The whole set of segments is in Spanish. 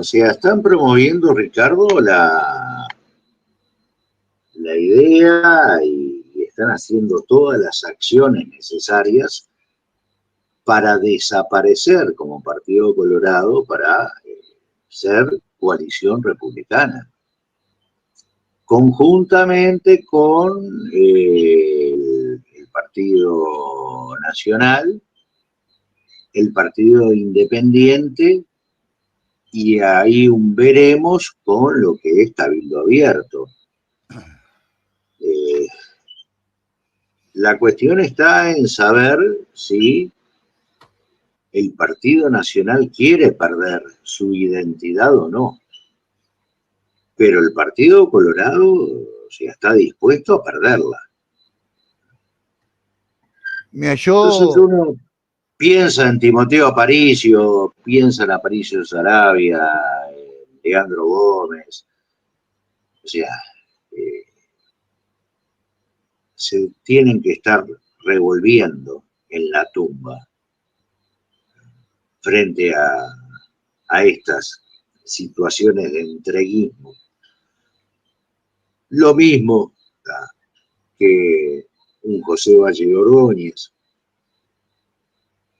O sea, están promoviendo, Ricardo, la idea y están haciendo todas las acciones necesarias para desaparecer como Partido Colorado, para ser coalición republicana, conjuntamente con el Partido Nacional, el Partido Independiente, y ahí veremos con lo que es Cabildo Abierto. La cuestión está en saber si el Partido Nacional quiere perder su identidad o no. Pero el Partido Colorado, o sea, está dispuesto a perderla. Mira, Entonces uno piensa en Timoteo Aparicio, piensa en Aparicio Saravia, en Leandro Gómez, o sea, se tienen que estar revolviendo en la tumba frente a estas situaciones de entreguismo. Lo mismo que un José Valle Ordóñez,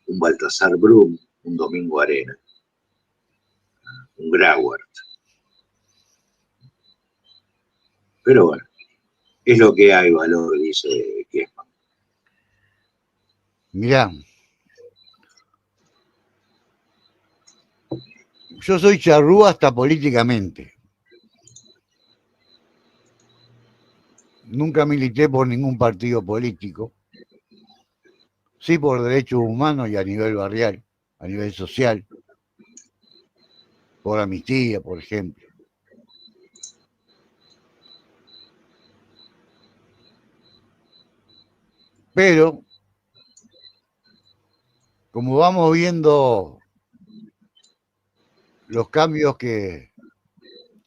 un Baltasar Brum, un Domingo Arena, un Grauert. Pero bueno, es lo que hay, valor, dice Kessman. mirá, yo soy charrúa hasta políticamente. Nunca milité por ningún partido político. Sí por derechos humanos y a nivel barrial, a nivel social. Por amnistía, por ejemplo. Pero, como vamos viendo los cambios que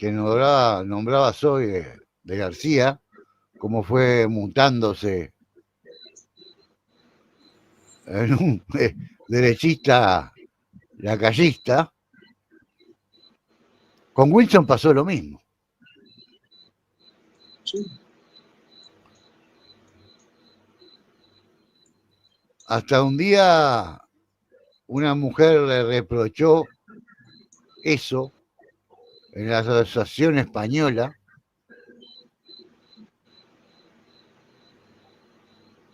nombraba hoy de García, cómo fue mutándose en un derechista lacayista, con Wilson pasó lo mismo. Sí. Hasta un día una mujer le reprochó eso en la Asociación Española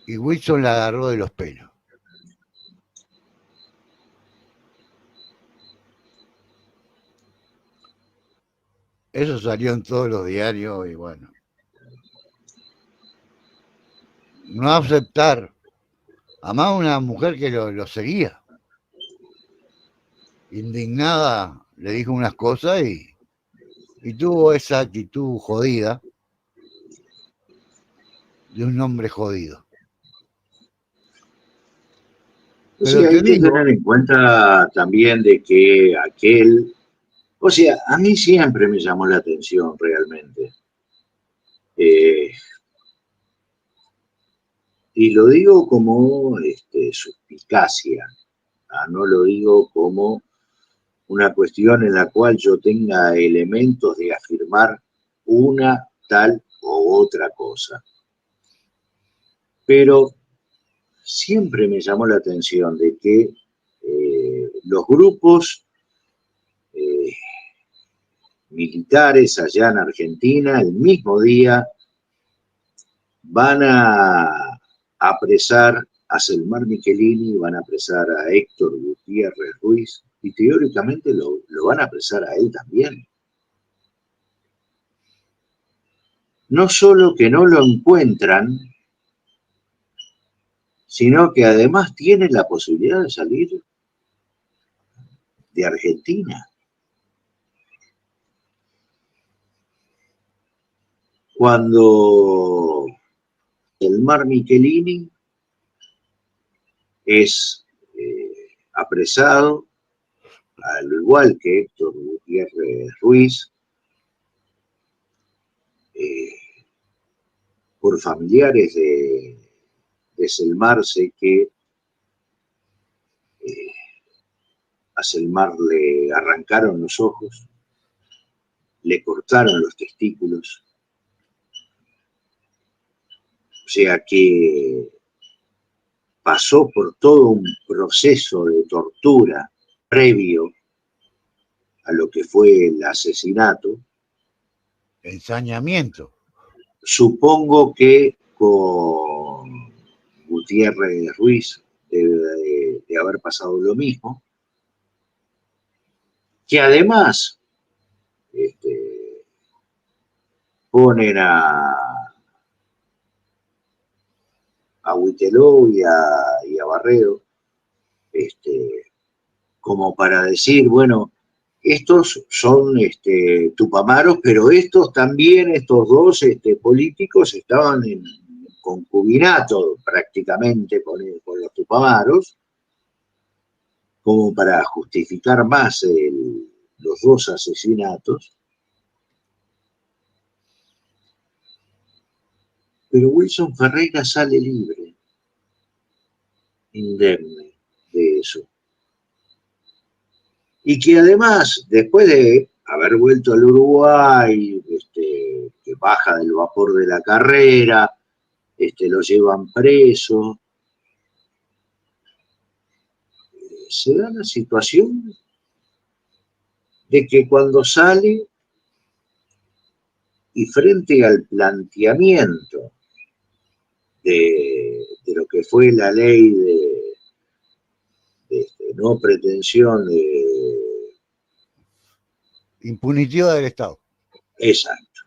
y Wilson la agarró de los pelos. Eso salió en todos los diarios y bueno. No aceptar, además una mujer que lo seguía. Indignada le dijo unas cosas y tuvo esa actitud jodida de un hombre jodido. Pero sí, hay que tener en cuenta también de que o sea, a mí siempre me llamó la atención realmente. Y lo digo como suspicacia, no lo digo como una cuestión en la cual yo tenga elementos de afirmar una tal o otra cosa. Pero siempre me llamó la atención de que los grupos militares allá en Argentina el mismo día van a apresar a Selmar Michelini, van a apresar a Héctor Gutiérrez Ruiz y teóricamente lo van a apresar a él también. No solo que no lo encuentran, sino que además tiene la posibilidad de salir de Argentina. Cuando Selmar Michelini es apresado, al igual que Héctor Gutiérrez Ruiz, por familiares de Selmar, sé que a Selmar le arrancaron los ojos, le cortaron los testículos. O sea que pasó por todo un proceso de tortura previo a lo que fue el asesinato. Ensañamiento. Supongo que con Gutiérrez Ruiz debe de haber pasado lo mismo, que además ponen a Huiteló y a Barredo como para decir, bueno, estos son tupamaros, pero estos también, estos dos políticos estaban en concubinato prácticamente con los tupamaros, como para justificar más los dos asesinatos. Pero Wilson Ferreira sale libre, indemne de eso. Y que además, después de haber vuelto al Uruguay, que baja del vapor de la carrera, lo llevan preso, se da la situación de que cuando sale y frente al planteamiento de lo que fue la ley de no pretensión de... Impunitiva del Estado. Exacto.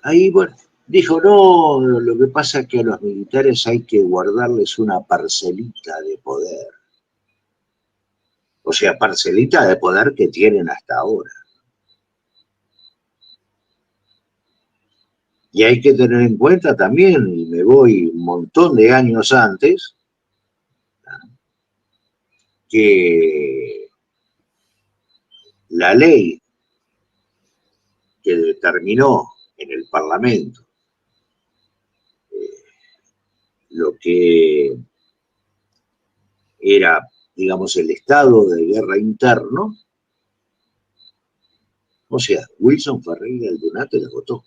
Ahí, bueno, dijo, no, lo que pasa es que a los militares hay que guardarles una parcelita de poder. O sea, parcelita de poder que tienen hasta ahora. Y hay que tener en cuenta también, y me voy un montón de años antes, que la ley que determinó en el Parlamento lo que era, digamos, el estado de guerra interno, o sea, Wilson Ferreira Aldunate la votó.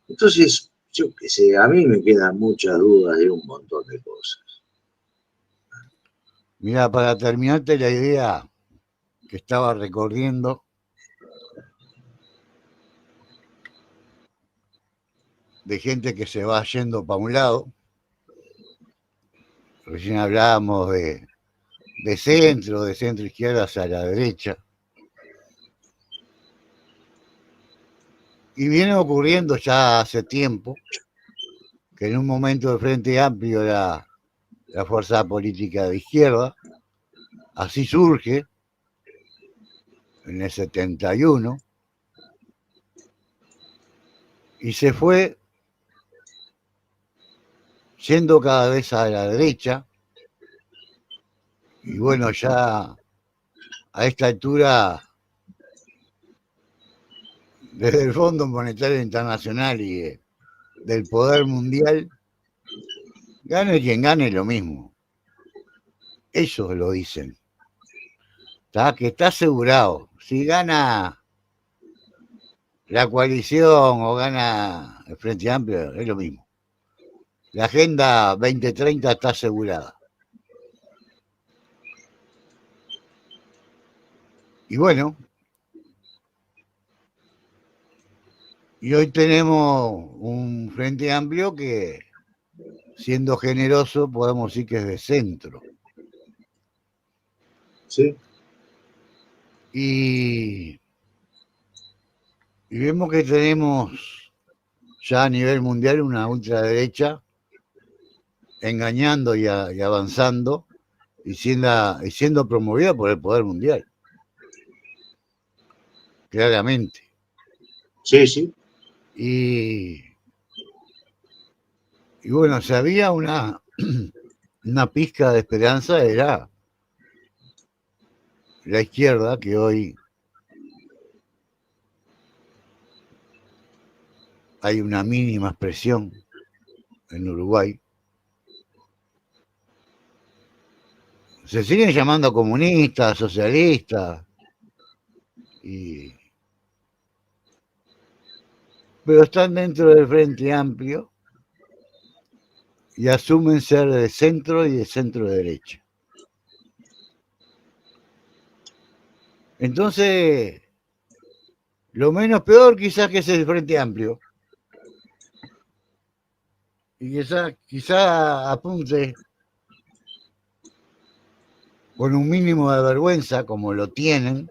Entonces, yo qué sé, a mí me quedan muchas dudas de un montón de cosas. Mira, para terminarte la idea que estaba recorriendo, de gente que se va yendo para un lado, recién hablábamos de centro izquierda hacia la derecha, y viene ocurriendo ya hace tiempo que en un momento el Frente Amplio era la fuerza política de izquierda, así surge en el 71, y se fue yendo cada vez a la derecha, y bueno, ya a esta altura, desde el Fondo Monetario Internacional y del poder mundial, gane quien gane lo mismo. Ellos lo dicen. Que está asegurado. Si gana la coalición o gana el Frente Amplio, es lo mismo. La Agenda 2030 está asegurada. Y bueno, y hoy tenemos un Frente Amplio que, siendo generoso, podemos decir que es de centro. ¿Sí? Y vemos que tenemos ya a nivel mundial una ultraderecha engañando y avanzando y siendo promovida por el poder mundial. Claramente. Sí, sí. Y bueno, si había una pizca de esperanza, era la izquierda, que hoy hay una mínima expresión en Uruguay. se siguen llamando comunistas, socialistas, pero están dentro del Frente Amplio y asumen ser de centro y de centro derecha. Entonces, lo menos peor quizás que es el Frente Amplio. Y quizá apunte con un mínimo de vergüenza, como lo tienen,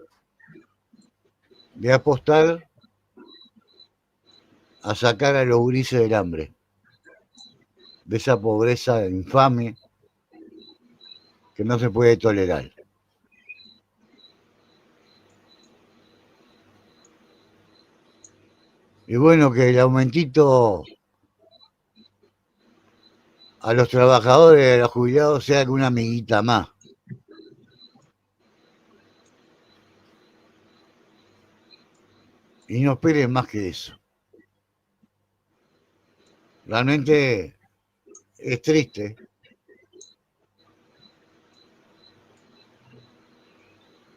de apostar a sacar a los gurises del hambre, de esa pobreza infame que no se puede tolerar. Y bueno, que el aumentito a los trabajadores, a los jubilados, sea que una amiguita más. Y no esperen más que eso. Realmente es triste.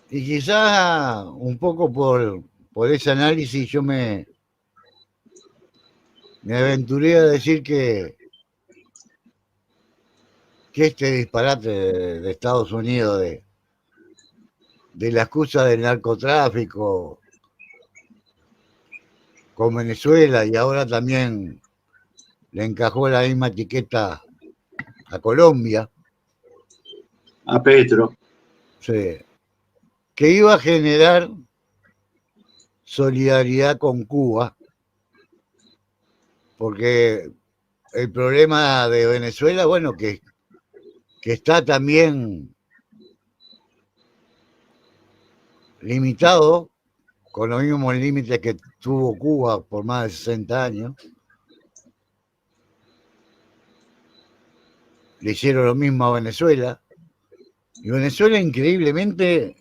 Y quizás un poco por ese análisis yo me aventuré a decir que este disparate de Estados Unidos de la excusa del narcotráfico con Venezuela y ahora también le encajó la misma etiqueta a Colombia. A Petro. Sí, que iba a generar solidaridad con Cuba, porque el problema de Venezuela, bueno, que está también limitado con los mismos límites que tuvo Cuba por más de 60 años. Le hicieron lo mismo a Venezuela. Y Venezuela, increíblemente,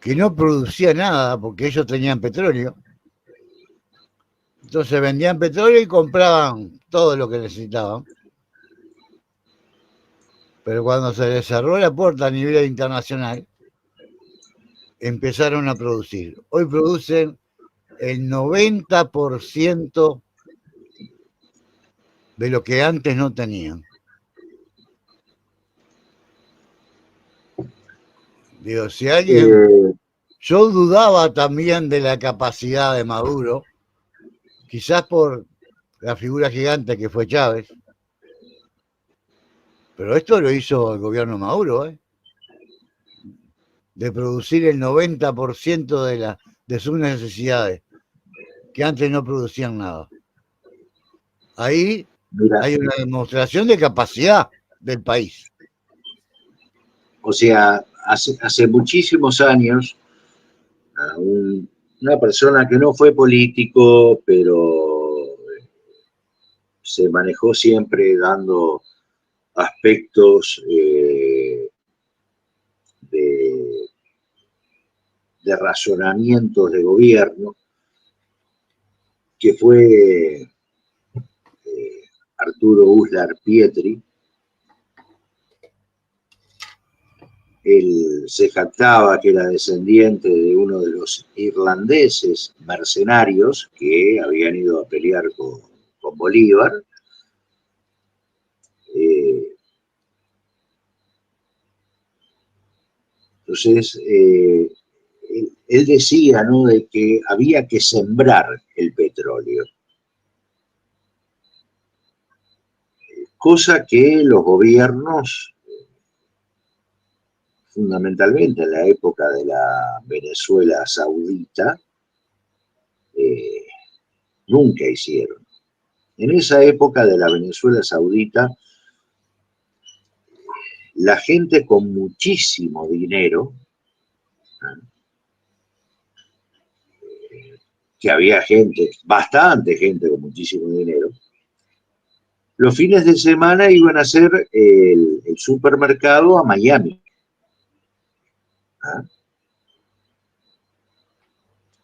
que no producía nada porque ellos tenían petróleo. Entonces vendían petróleo y compraban todo lo que necesitaban. Pero cuando se les cerró la puerta a nivel internacional, empezaron a producir. Hoy producen el 90% de lo que antes no tenían. Digo, si alguien... Yo dudaba también de la capacidad de Maduro, quizás por la figura gigante que fue Chávez, pero esto lo hizo el gobierno Maduro, de producir el 90% de sus necesidades, que antes no producían nada. Ahí hay una demostración de capacidad del país. O sea, hace muchísimos años, una persona que no fue político, pero se manejó siempre dando aspectos de razonamientos de gobierno, que fue Arturo Uslar Pietri. Él se jactaba que era descendiente de uno de los irlandeses mercenarios que habían ido a pelear con Bolívar. Entonces, él decía, ¿no?, de que había que sembrar el petróleo. Cosa que los gobiernos, fundamentalmente en la época de la Venezuela saudita, nunca hicieron. En esa época de la Venezuela saudita, la gente con muchísimo dinero, que había gente, bastante gente con muchísimo dinero, los fines de semana iban a hacer el supermercado a Miami.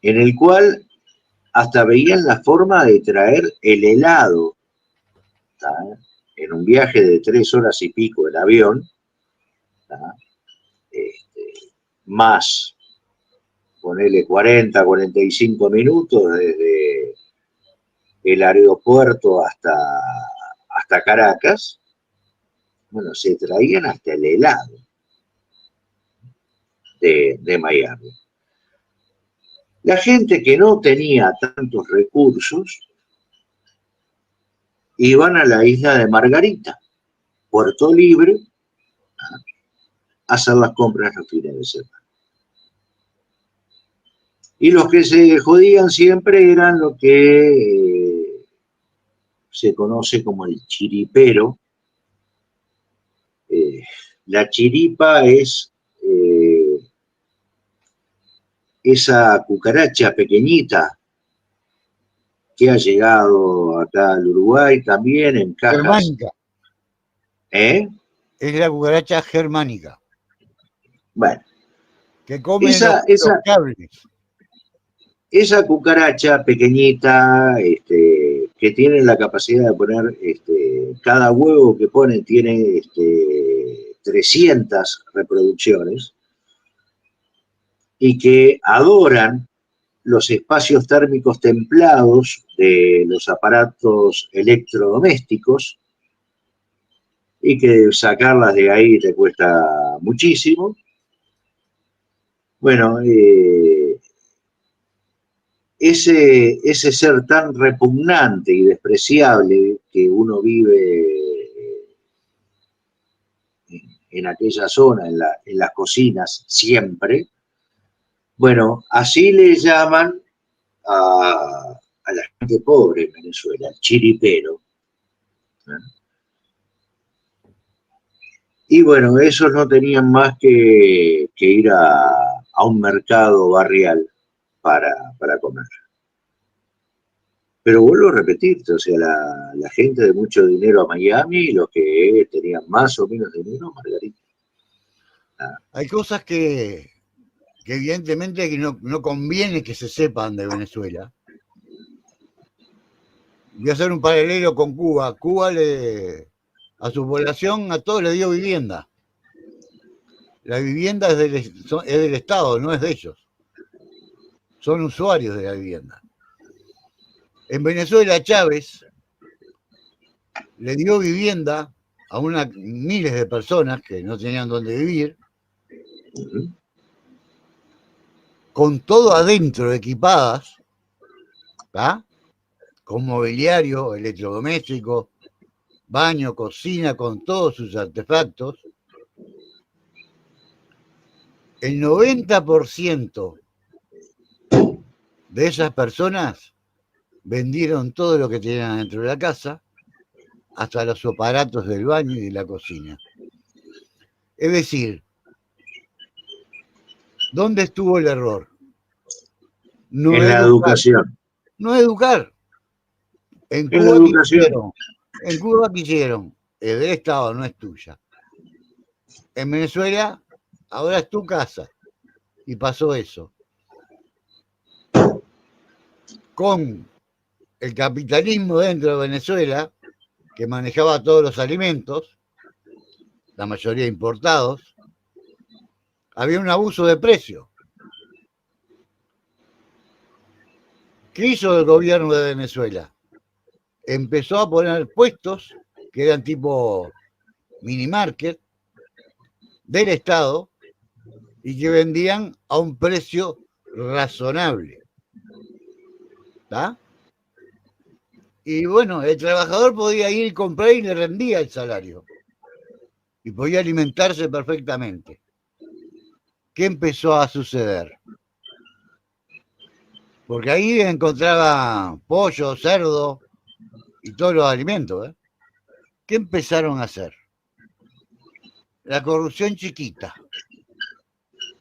En el cual hasta veían la forma de traer el helado en un viaje de 3 horas y pico en avión, más, ponele 40, 45 minutos desde el aeropuerto hasta Caracas, bueno, se traían hasta el helado de Miami. La gente que no tenía tantos recursos iban a la isla de Margarita, Puerto Libre, a hacer las compras los fines de semana. Y los que se jodían siempre eran lo que se conoce como el chiripero. La chiripa es esa cucaracha pequeñita que ha llegado acá al Uruguay también en cajas. Germánica. ¿Eh? Es la cucaracha germánica. Bueno. Que come los cables. Esa cucaracha pequeñita, que tiene la capacidad de poner, cada huevo que pone tiene 300 reproducciones, y que adoran los espacios térmicos templados de los aparatos electrodomésticos, y que sacarlas de ahí te cuesta muchísimo. Bueno, ese ser tan repugnante y despreciable que uno vive en aquella zona, en las cocinas, siempre, bueno, así le llaman a la gente pobre en Venezuela, el chiripero. Y bueno, esos no tenían más que ir a un mercado barrial para comer. Pero vuelvo a repetirte, o sea, la gente de mucho dinero a Miami y los que tenían más o menos dinero a Margarita. Hay cosas que evidentemente que no conviene que se sepan de Venezuela. Voy a hacer un paralelo con Cuba. Cuba a su población, a todos le dio vivienda. La vivienda es del Estado, no es de ellos. Son usuarios de la vivienda. En Venezuela, Chávez le dio vivienda a miles de personas que no tenían dónde vivir, con todo adentro, equipadas, ¿tá? Con mobiliario, electrodoméstico, baño, cocina, con todos sus artefactos. El 90% de esas personas vendieron todo lo que tenían dentro de la casa, hasta los aparatos del baño y de la cocina. Es decir, ¿dónde estuvo el error? No en la educación. No educar. En Cuba quisieron, es del Estado, no es tuya. En Venezuela, ahora es tu casa. Y pasó eso. Con el capitalismo dentro de Venezuela, que manejaba todos los alimentos, la mayoría importados, había un abuso de precio. ¿Qué hizo el gobierno de Venezuela? Empezó a poner puestos que eran tipo mini market del Estado y que vendían a un precio razonable. ¿Está? Y bueno, el trabajador podía ir y comprar y le rendía el salario. Y podía alimentarse perfectamente. ¿Qué empezó a suceder? Porque ahí encontraba pollo, cerdo y todos los alimentos. ¿Qué empezaron a hacer? La corrupción chiquita,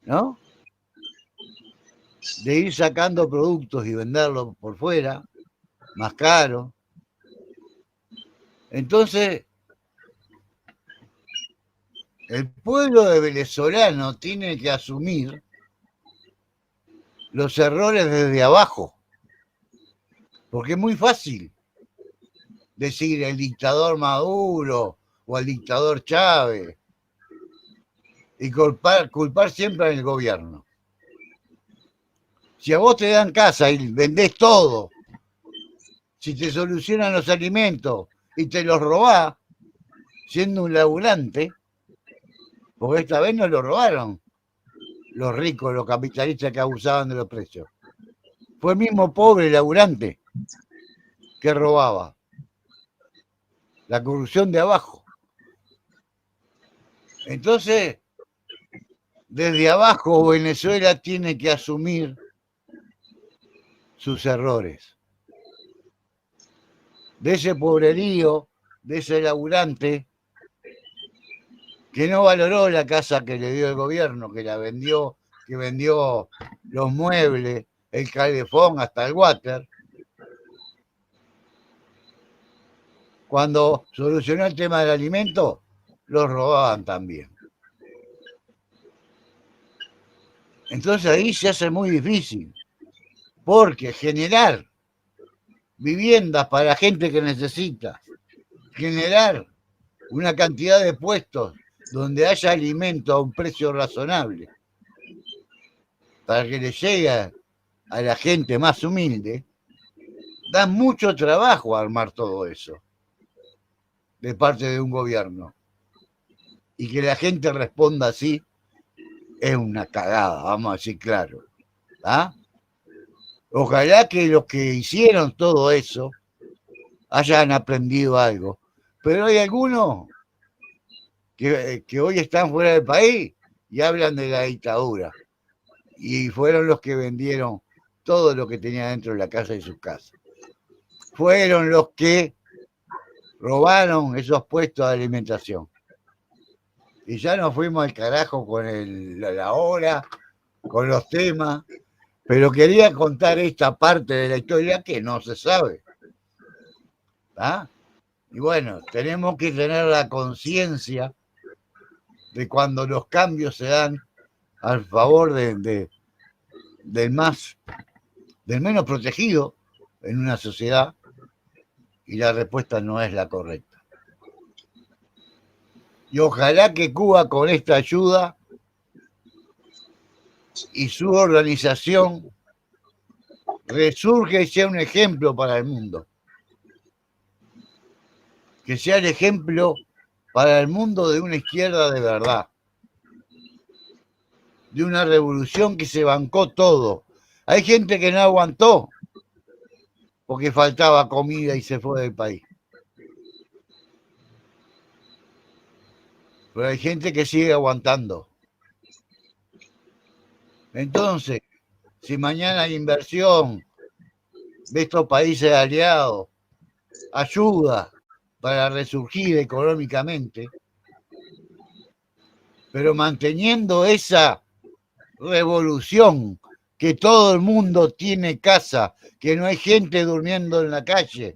¿no? De ir sacando productos y venderlos por fuera, más caro. Entonces, el pueblo de venezolano tiene que asumir los errores desde abajo, porque es muy fácil decir el dictador Maduro o el dictador Chávez y culpar siempre al gobierno. Si a vos te dan casa y vendés todo, si te solucionan los alimentos y te los robás, siendo un laburante, porque esta vez no lo robaron los ricos, los capitalistas que abusaban de los precios. Fue el mismo pobre laburante que robaba. La corrupción de abajo. Entonces, desde abajo Venezuela tiene que asumir sus errores. De ese pobrerío, de ese laburante que no valoró la casa que le dio el gobierno, que la vendió, que vendió los muebles, el calefón, hasta el water. Cuando solucionó el tema del alimento, los robaban también. Entonces ahí se hace muy difícil, porque generar viviendas para la gente que necesita, generar una cantidad de puestos donde haya alimento a un precio razonable, para que le llegue a la gente más humilde, da mucho trabajo armar todo eso de parte de un gobierno. Y que la gente responda así es una cagada, vamos a decir claro. ¿Ah? Ojalá que los que hicieron todo eso hayan aprendido algo. Pero hay algunos que hoy están fuera del país y hablan de la dictadura. Y fueron los que vendieron todo lo que tenía dentro de la casa y sus casas. Fueron los que robaron esos puestos de alimentación. Y ya nos fuimos al carajo con la hora, con los temas, pero quería contar esta parte de la historia que no se sabe. ¿Ah? Y bueno, tenemos que tener la conciencia de cuando los cambios se dan al favor del menos protegido en una sociedad, y la respuesta no es la correcta. Y ojalá que Cuba, con esta ayuda y su organización, resurja y sea un ejemplo para el mundo. Que sea el ejemplo para el mundo de una izquierda de verdad. De una revolución que se bancó todo. Hay gente que no aguantó porque faltaba comida y se fue del país. Pero hay gente que sigue aguantando. Entonces, si mañana hay inversión de estos países aliados, ayuda para resurgir económicamente, pero manteniendo esa revolución, que todo el mundo tiene casa, que no hay gente durmiendo en la calle,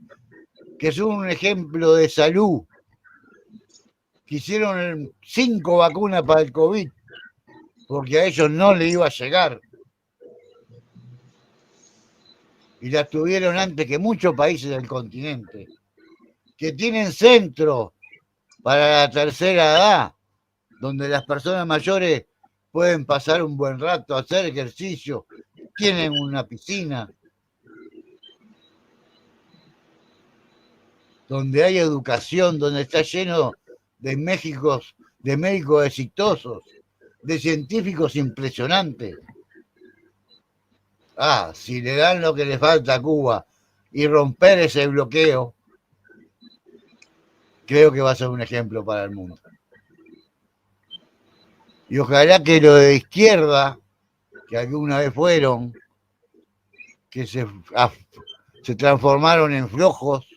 que son un ejemplo de salud, que hicieron 5 vacunas para el COVID, porque a ellos no le iba a llegar. Y las tuvieron antes que muchos países del continente, que tienen centros para la tercera edad, donde las personas mayores pueden pasar un buen rato, hacer ejercicio, tienen una piscina, donde hay educación, donde está lleno de médicos exitosos, de científicos impresionantes. Si le dan lo que le falta a Cuba y romper ese bloqueo, creo que va a ser un ejemplo para el mundo. Y ojalá que lo de izquierda, que alguna vez fueron, que se transformaron en flojos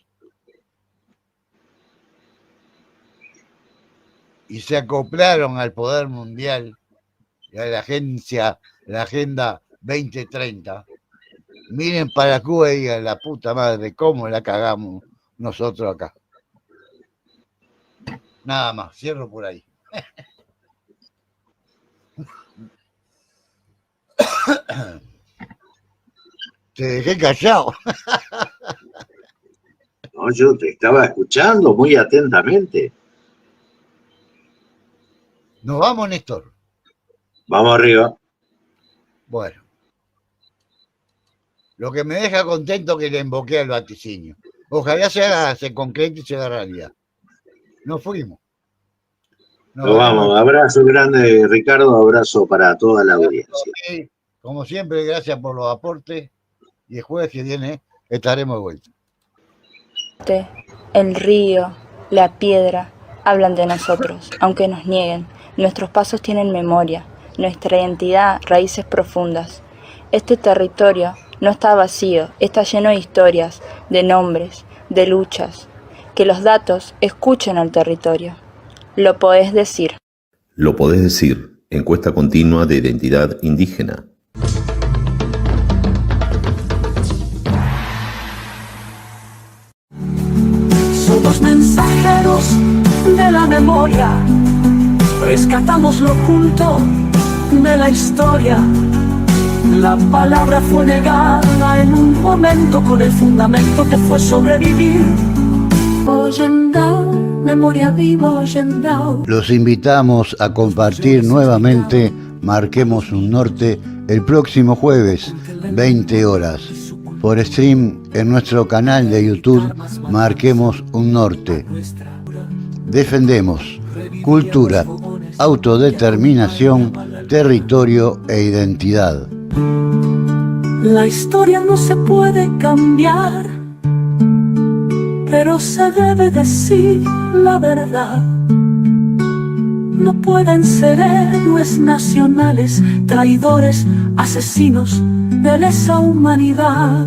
y se acoplaron al poder mundial y a la Agenda 2030, miren para Cuba y digan, la puta madre, cómo la cagamos nosotros acá. Nada más, cierro por ahí. Te dejé callado. No, No, yo te estaba escuchando muy atentamente. ¿Nos vamos, Néstor? Vamos arriba. Bueno. Lo que me deja contento que le invoqué al vaticinio. Ojalá se concrete y se haga realidad. Nos fuimos. Nos vamos. Abrazo grande, Ricardo. Abrazo para toda la audiencia. Como siempre, gracias por los aportes. Y el jueves que viene estaremos de vuelta. El río, la piedra, hablan de nosotros, aunque nos nieguen. Nuestros pasos tienen memoria, nuestra identidad, raíces profundas. Este territorio no está vacío, está lleno de historias, de nombres, de luchas. Que los datos escuchen al territorio. Lo podés decir. Lo podés decir. Encuesta continua de identidad indígena. Somos mensajeros de la memoria, rescatamos lo oculto de la historia. La palabra fue negada en un momento con el fundamento que fue sobrevivir. Oyendao, memoria viva, Oyendao. Los invitamos a compartir nuevamente Marquemos un Norte el próximo jueves, 20 horas. Por stream en nuestro canal de YouTube Marquemos un Norte. Defendemos cultura, autodeterminación, territorio e identidad. La historia no se puede cambiar, pero se debe decir la verdad. No pueden ser héroes nacionales, traidores, asesinos de lesa humanidad.